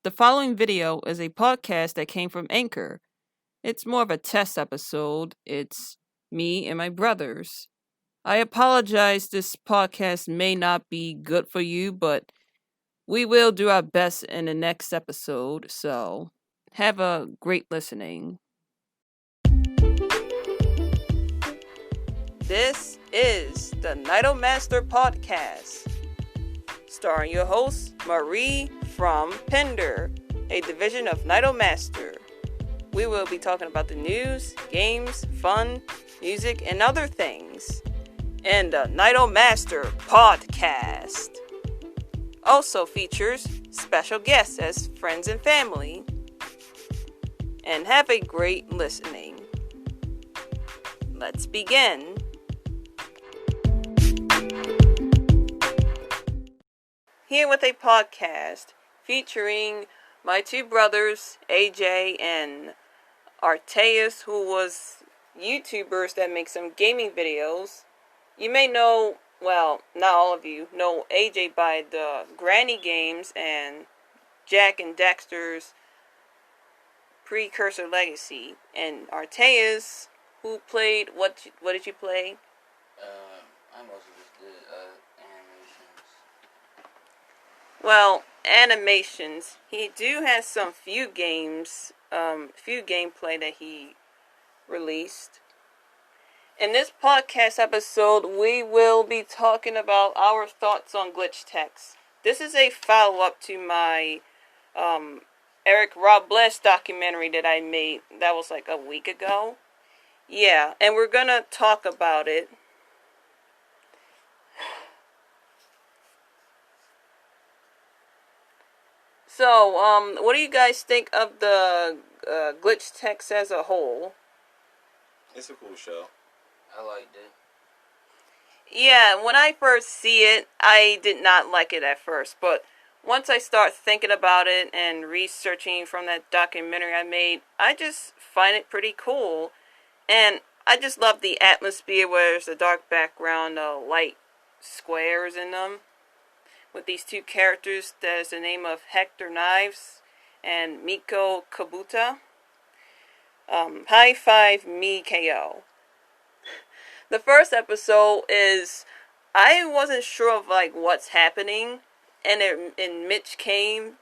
The following video is a podcast that came from Anchor. It's more of a test episode. It's me and my brothers. I apologize, this podcast may not be good for you, but we will do our best in the next episode, so have a great listening. This is the NOM Podcast, starring your host, Marie from Pender, a division of NOM. We will be talking about the news, games, fun, music, and other things in the NOM Podcast. Also features special guests as friends and family. And have a great listening. Let's begin. Here with a podcast featuring my two brothers, AJ and Artayus, who was YouTubers that make some gaming videos. You may know, well, not all of you, know AJ by the Granny Games and Jack and Dexter's Precursor Legacy. And Artayus, who played, what did you play? I mostly just did animations. Well, animations. He do have some few games, few gameplay that he released. In this podcast episode, we will be talking about our thoughts on glitch text. This is a follow-up to my Eric Robles documentary that I made. That was like a week ago. Yeah, and we're gonna talk about it. So, what do you guys think of the glitch text as a whole? It's a cool show. I liked it. Yeah, when I first see it, I did not like it at first, but once I start thinking about it and researching from that documentary I made, I just find it pretty cool. And I just love the atmosphere where there's a dark background, light squares in them. With these two characters, there's the name of Hector Knives and Miko Kabuta. High Five Me KO. The first episode is, I wasn't sure of like what's happening, and Mitch came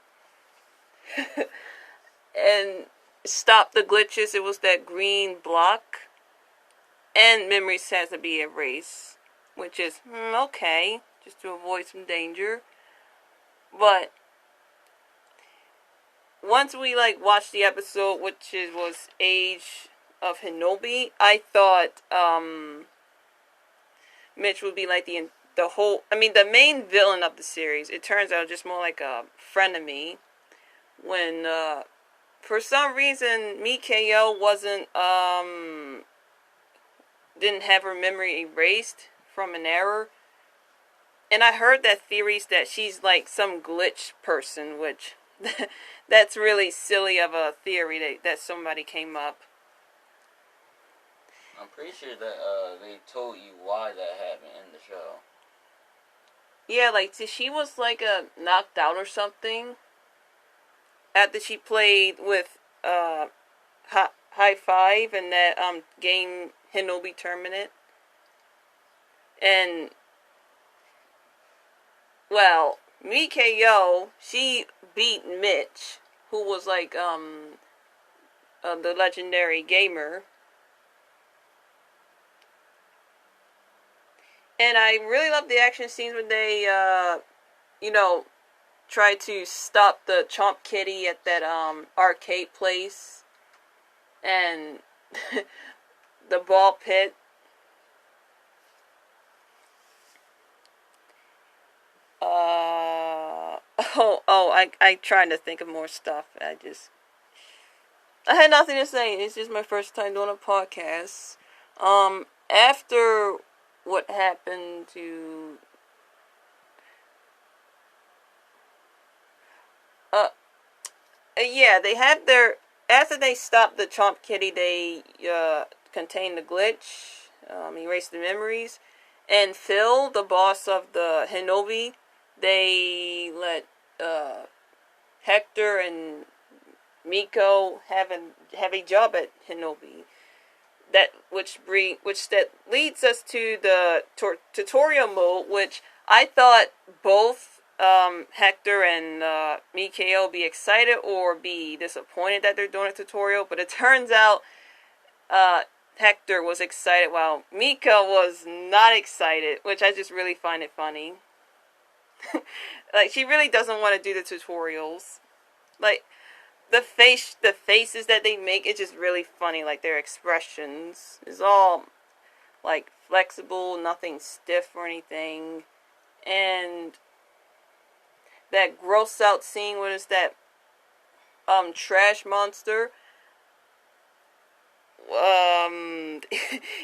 and stopped the glitches. It was that green block, and memories has to be erased, which is okay, just to avoid some danger. But once we like watched the episode, which was Age of Hinobi, I thought Mitch would be like the main villain of the series. It turns out just more like a frenemy. When for some reason Mikao didn't have her memory erased from an error. And I heard that theories that she's like some glitch person, which that's really silly of a theory that somebody came up. I'm pretty sure that they told you why that happened in the show. Yeah, like she was like knocked out or something after she played with High Five in that game Hinobi Tournament. And well, Mikao, she beat Mitch, who was like the legendary gamer. And I really love the action scenes when they try to stop the Chomp Kitty at that arcade place and the ball pit. I trying to think of more stuff. I had nothing to say. It's just my first time doing a podcast. After what happened to they had their, after they stopped the Chomp Kitty, they contained the glitch, erased the memories, and Phil, the boss of the Hinobi, they let Hector and Miko have a job at Hinobi. Which that leads us to the tutorial mode, which I thought both Hector and Mikao be excited or be disappointed that they're doing a tutorial, but it turns out Hector was excited while Miko was not excited, which I just really find it funny. Like, she really doesn't want to do the tutorials. Like, the faces that they make is just really funny. Like, their expressions is all like flexible, nothing stiff or anything. And that gross out scene was that trash monster.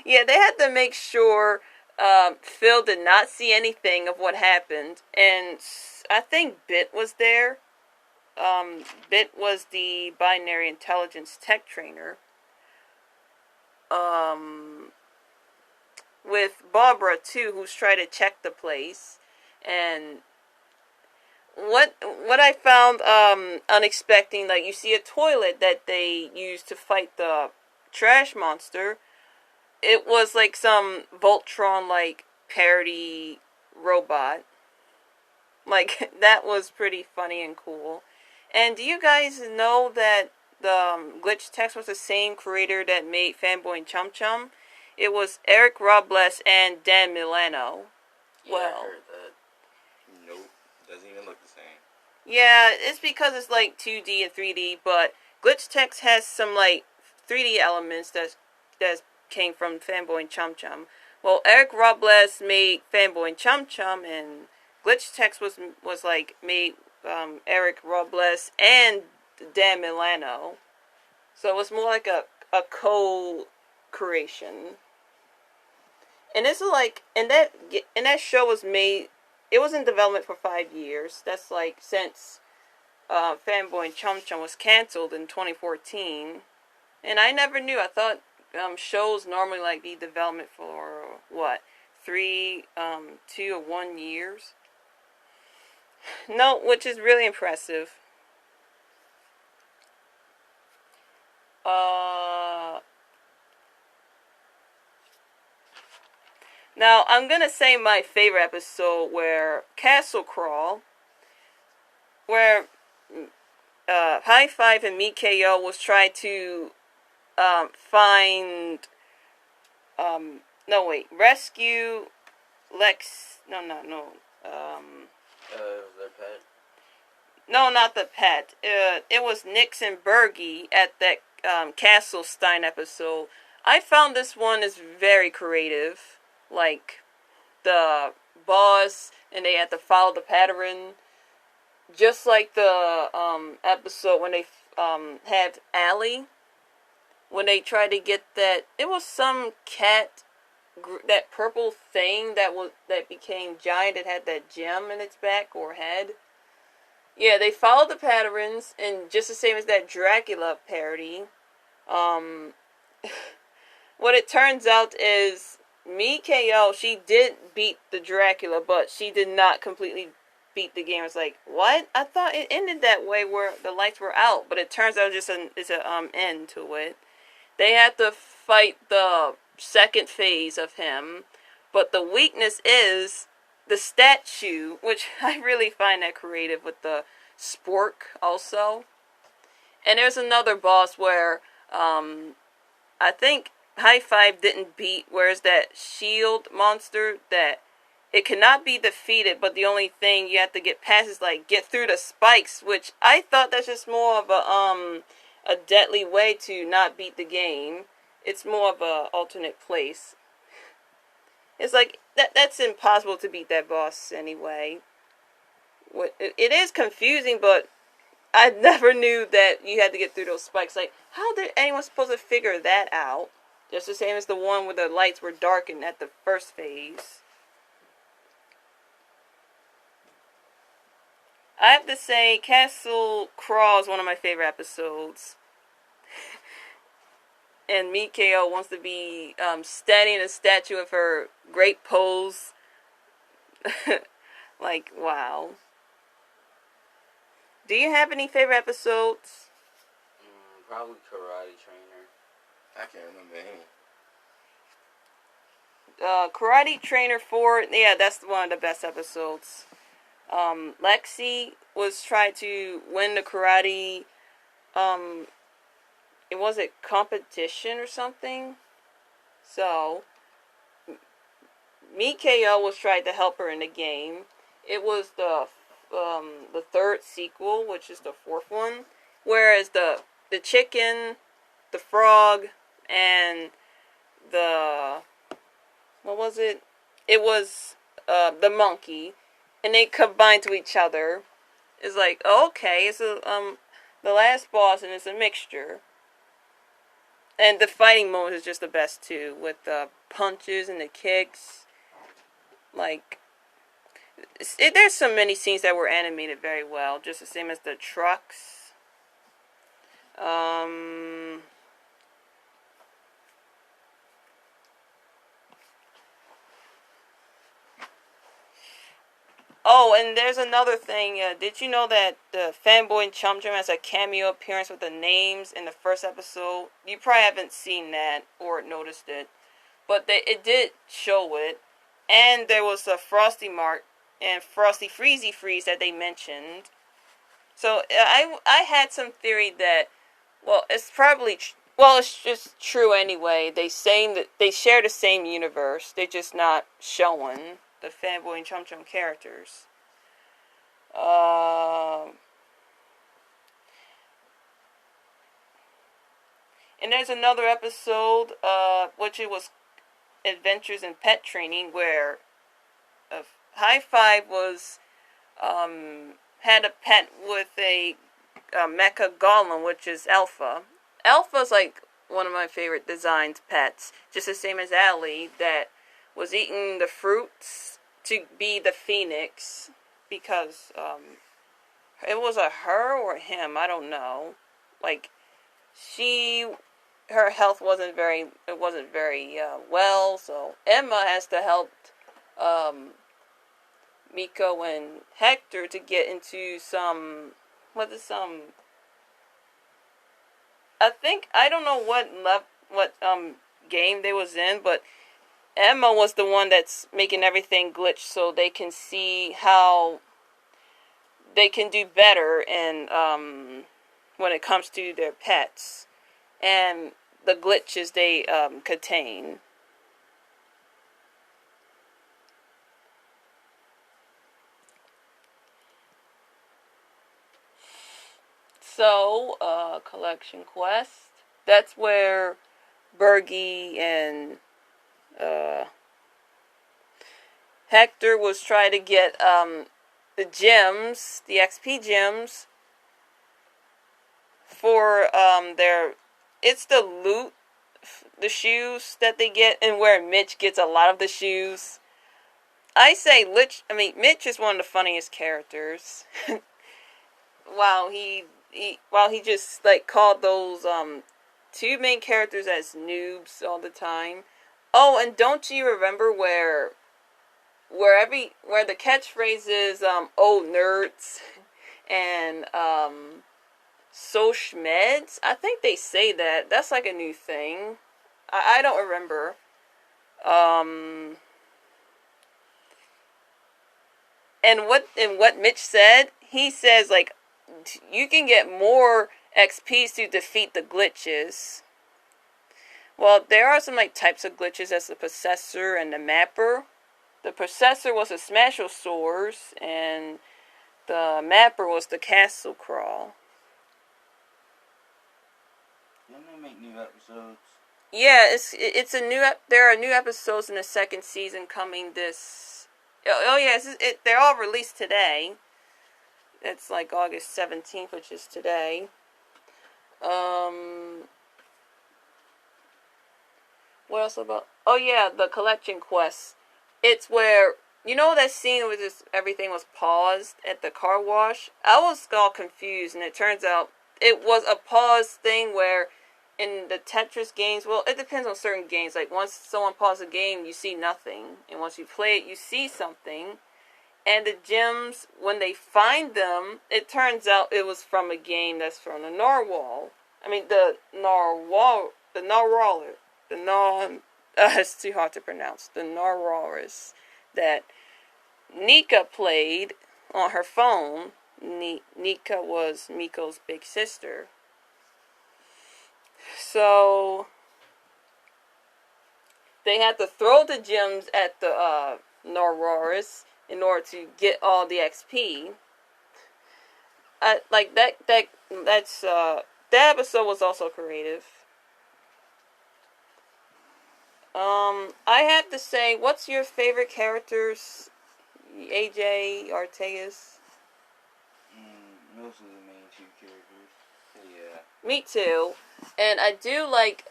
Yeah, they had to make sure Phil did not see anything of what happened, and I think Bit was there. Bit was the binary intelligence tech trainer. With Barbara too, who's trying to check the place. And what I found unexpected, like, you see a toilet that they used to fight the trash monster. It was like some Voltron like parody robot. Like, that was pretty funny and cool. And do you guys know that the glitch text was the same creator that made Fanboy and Chum Chum? It was Eric Robles and Dan Milano. Yeah, Well, I heard that. Nope. Doesn't even look the same. Yeah, it's because it's like 2D and 3D, but glitch text has some like 3D elements that came from Fanboy and Chum Chum. Well, Eric Robles made Fanboy and Chum Chum, and glitch text was like made Eric Robles and Dan Milano. So it was more like a co-creation. And this is like, and that show was made, it was in development for 5 years. That's like since Fanboy and Chum Chum was canceled in 2014. And I never knew. I thought shows normally like be development for what, 2 or 1 years. No, which is really impressive. Now, I'm gonna say my favorite episode, where Castle Crawl, where High Five and Mikao was trying to rescue Lex. No. It was their pet. No, not the pet. It was Nix and Bergie at that Castle Stein episode. I found this one is very creative. Like, the boss, and they had to follow the pattern. Just like the episode when they had Allie. When they tried to get that, it was some cat, that purple thing that became giant. It had that gem in its back or head. Yeah, they followed the patterns, and just the same as that Dracula parody. What it turns out is Mikao, she did beat the Dracula, but she did not completely beat the game. It's like, what? I thought it ended that way where the lights were out, but it turns out it's an end to it. They had to fight the second phase of him, but the weakness is the statue, which I really find that creative with the spork also. And there's another boss where I think High Five didn't beat, where's that shield monster that it cannot be defeated, but the only thing you have to get past is like get through the spikes, which I thought that's just more of a deadly way to not beat the game. It's more of a alternate place. It's like that's impossible to beat that boss anyway. It is confusing, but I never knew that you had to get through those spikes. Like, how did anyone supposed to figure that out? Just the same as the one where the lights were darkened at the first phase. I have to say, Castle Crawl is one of my favorite episodes. And Mikao wants to be standing in a statue of her great pose. Like, wow. Do you have any favorite episodes? Probably Karate Trainer. I can't remember any. Karate Trainer 4, yeah, that's one of the best episodes. Lexi was trying to win the karate, it was a competition or something. So, Mikao was trying to help her in the game. It was the third sequel, which is the fourth one. Whereas the chicken, the frog, and the, what was it? It was the monkey, and they combined to each other. It's like, okay, it's the last boss, and it's a mixture. And the fighting mode is just the best too, with the punches and the kicks. Like, there's so many scenes that were animated very well, just the same as the trucks. Oh, and there's another thing. Did you know that the Fanboy and Chum Chum has a cameo appearance with the names in the first episode? You probably haven't seen that or noticed it, but it did show it. And there was a Frosty Mark and Frosty Freezy Freeze that they mentioned. So I had some theory that, well, it's probably well, it's just true anyway. They saying that they share the same universe. They're just not showing the Fanboy and Chum Chum characters. And there's another episode, which it was Adventures in Pet Training, where High Five was had a pet with a mecha golem, which is Alpha. Alpha's like one of my favorite designed pets, just the same as Allie, that was eating the fruits to be the phoenix, because it was a her or him, I don't know. Like, her health wasn't very well, so Emma has to help Miko and Hector to get into I don't know what game they was in, but Emma was the one that's making everything glitch so they can see how they can do better in when it comes to their pets and the glitches they contain. So, Collection Quest. That's where Bergie and Hector was trying to get the gems, the XP gems, for it's the loot, the shoes that they get, and where Mitch gets a lot of the shoes. I say Mitch is one of the funniest characters. While he just like called those two main characters as noobs all the time. Oh, and don't you remember where the catchphrase is "oh nerds" and "so schmeds"? I think they say that. That's like a new thing. I don't remember. And what Mitch said, he says like, you can get more XPs to defeat the glitches. Well, there are some like types of glitches as the Possessor and the Mapper. The Possessor was the Smashosaurus, and the Mapper was the Castle Crawl. Didn't they make new episodes? Yeah, it's a new. There are new episodes in the second season coming this. Oh yeah, they're all released today. It's like August 17th, which is today. What else about? Oh yeah, the Collection Quest. It's where, you know that scene where everything was paused at the car wash? I was all confused, and it turns out it was a pause thing where in the Tetris games, well, it depends on certain games. Like, once someone pauses a game, you see nothing. And once you play it, you see something. And the gems, when they find them, it turns out it was from a game that's from the Narwhal. I mean, the Narwhal, the Narwhaler, the Nar. It's too hard to pronounce. The Narwhalers that Nika played on her phone. Nika was Miko's big sister. So they had to throw the gems at the Narwhalers in order to get all the XP. Like that episode was also creative. I have to say, what's your favorite characters, AJ, Artayus? Mostly the main two characters. Yeah. Me too. And I do like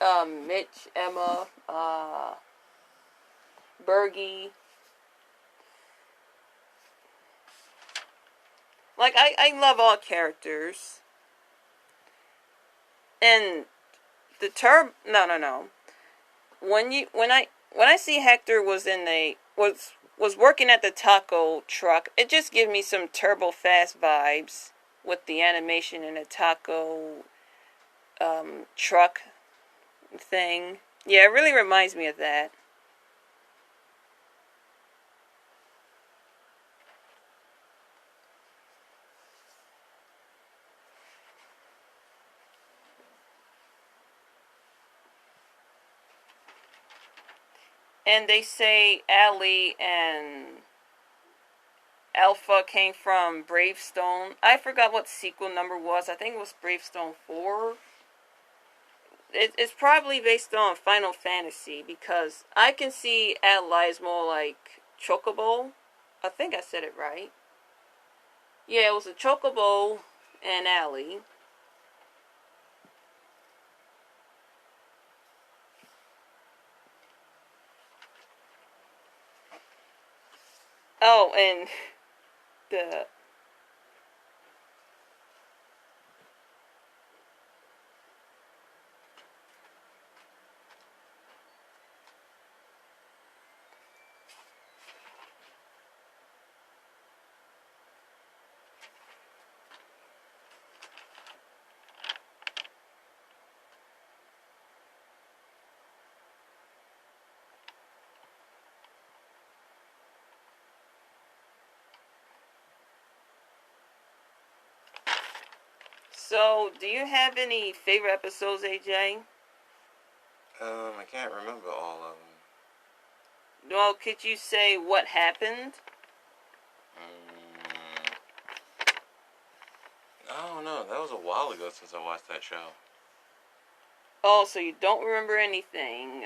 Mitch, Emma, Bergie. Like I love all characters. And the no. When I see Hector was working at the taco truck, it just gives me some Turbo Fast vibes with the animation in a taco truck thing. Yeah, it really reminds me of that. And they say Allie and Alpha came from Bravestone. I forgot what sequel number was. I think it was Bravestone 4. It's probably based on Final Fantasy because I can see Allie is more like Chocobo. I think I said it right. Yeah, it was a Chocobo and Allie. Oh, and the So, do you have any favorite episodes, AJ? I can't remember all of them. Well, could you say what happened? I don't know. That was a while ago since I watched that show. Oh, so you don't remember anything.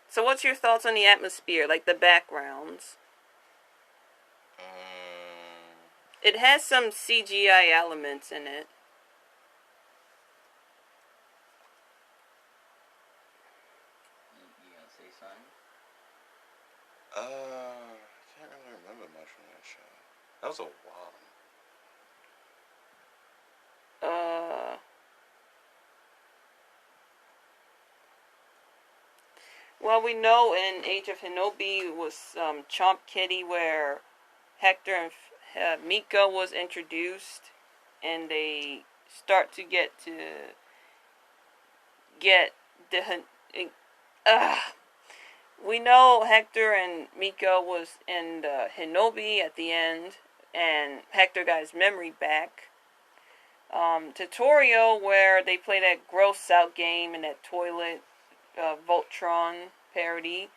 So what's your thoughts on the atmosphere, like the backgrounds? It has some CGI elements in it. You gonna say something? I can't really remember much from that show. That was a while. Well, we know in Age of Hinobi was Chomp Kitty where Hector and Mika was introduced, and they start to get the. We know Hector and Mika was in the Hinobi at the end, and Hector got his memory back. Tutorial where they play that gross out game in that toilet Voltron parody.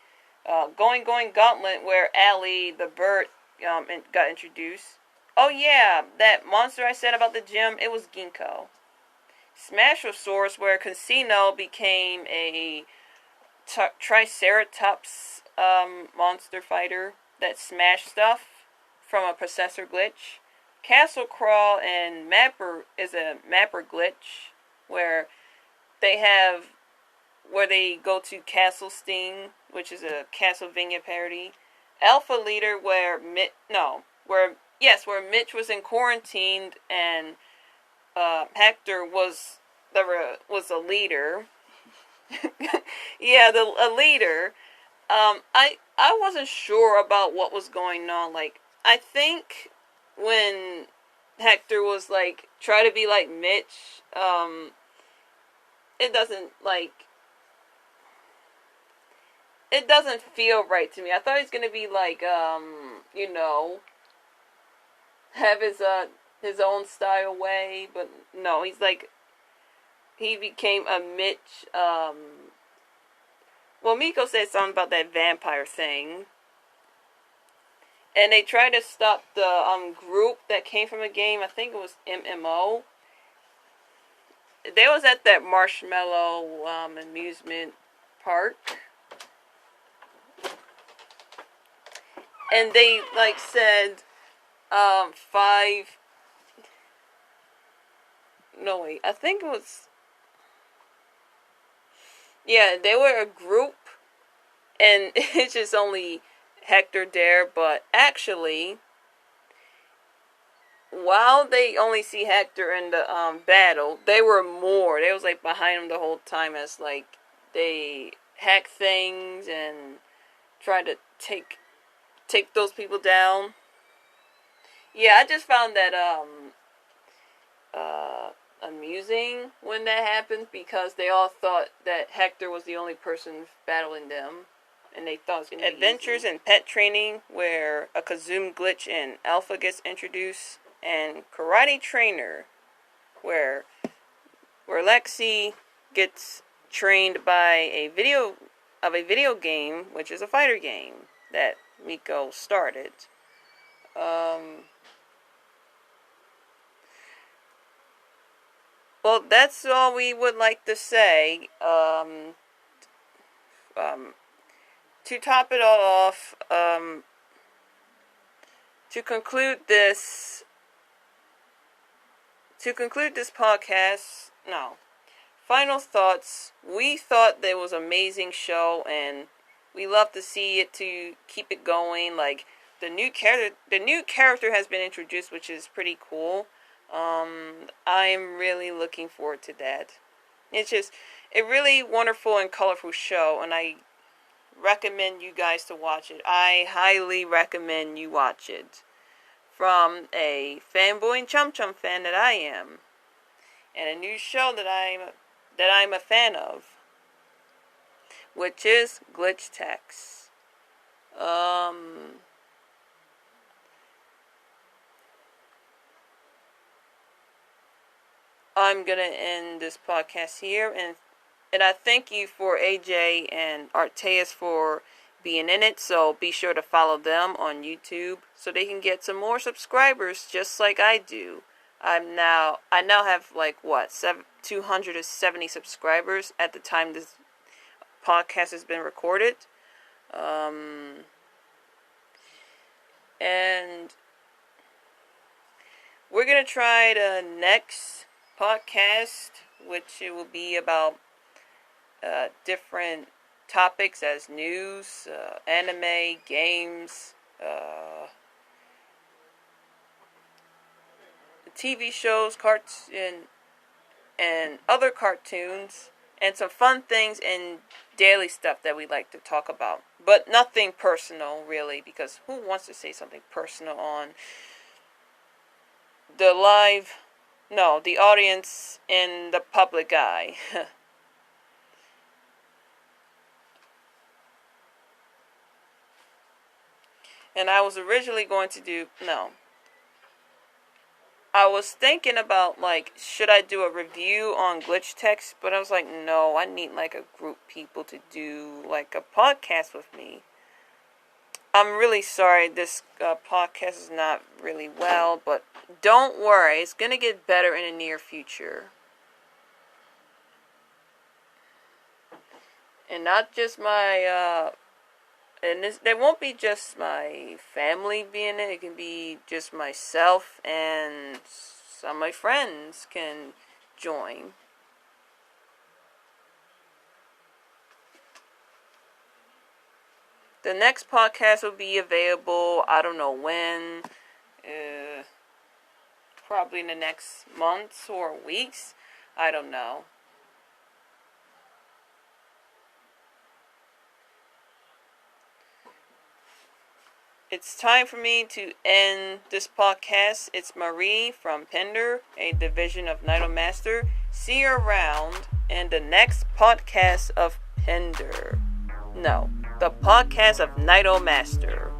Going Gauntlet where Allie the bird got introduced. Oh yeah, that monster I said about the gym, it was Ginkgo. Smashosaurus where Casino became a Triceratops monster fighter that smashed stuff from a processor glitch. Castle Crawl and Mapper is a Mapper glitch where they go to Castle Sting, which is a Castlevania parody. Alpha Leader where Mitch was in quarantine and Hector was a leader. Yeah, a leader. I wasn't sure about what was going on. Like, I think when Hector was like try to be like Mitch, it doesn't like it doesn't feel right to me. I thought he's gonna be like have his own style way, but no, he's like he became a Mitch. Well, Miko said something about that vampire thing, and they tried to stop the group that came from a game. I think it was MMO. They was at that marshmallow amusement park, and they like said five. No wait, I think it was. Yeah, they were a group, and it's just only Hector there. But actually, while they only see Hector in the battle, they were more. They was like behind him the whole time as like they hack things and try to take those people down. Yeah, I just found that amusing when that happened because they all thought that Hector was the only person battling them, and they thought it was going to be Adventures in Pet Training, where a Kazum glitch in Alpha gets introduced, and Karate Trainer, where Lexi gets trained by a video game, which is a fighter game that Miko started. Well, that's all we would like to say. To top it all off, to conclude this podcast, no. Final thoughts. We thought that it was an amazing show, and we love to see it to keep it going. Like the new character has been introduced, which is pretty cool. I'm really looking forward to that. It's just a really wonderful and colorful show, and I recommend you guys to watch it. I highly recommend you watch it. From a fanboy and Chum Chum fan that I am, and a new show that I'm a fan of, which is Glitch Text. I'm gonna end this podcast here, and I thank you for AJ and Artayus for being in it. So be sure to follow them on YouTube so they can get some more subscribers, just like I do. I now have like 270 subscribers at the time this podcast has been recorded, and we're gonna try the next podcast, which it will be about different topics as news, anime, games, TV shows, and other cartoons, and some fun things and daily stuff that we like to talk about. But nothing personal, really, because who wants to say something personal on the the audience in the public eye? And I was originally going to do, I was thinking about, like, should I do a review on Glitch Text? But I was like, no, I need, like, a group of people to do, like, a podcast with me. I'm really sorry this podcast is not really well, but don't worry, it's going to get better in the near future. And not just my, there won't be just my family being in it. It can be just myself, and some of my friends can join. The next podcast will be available, I don't know when, probably in the next months or weeks. I don't know. it's time for me to end this podcast. It's Marie from Pender, a division of NOM. See you around in the next podcast of Pender. No, the podcast of NOM.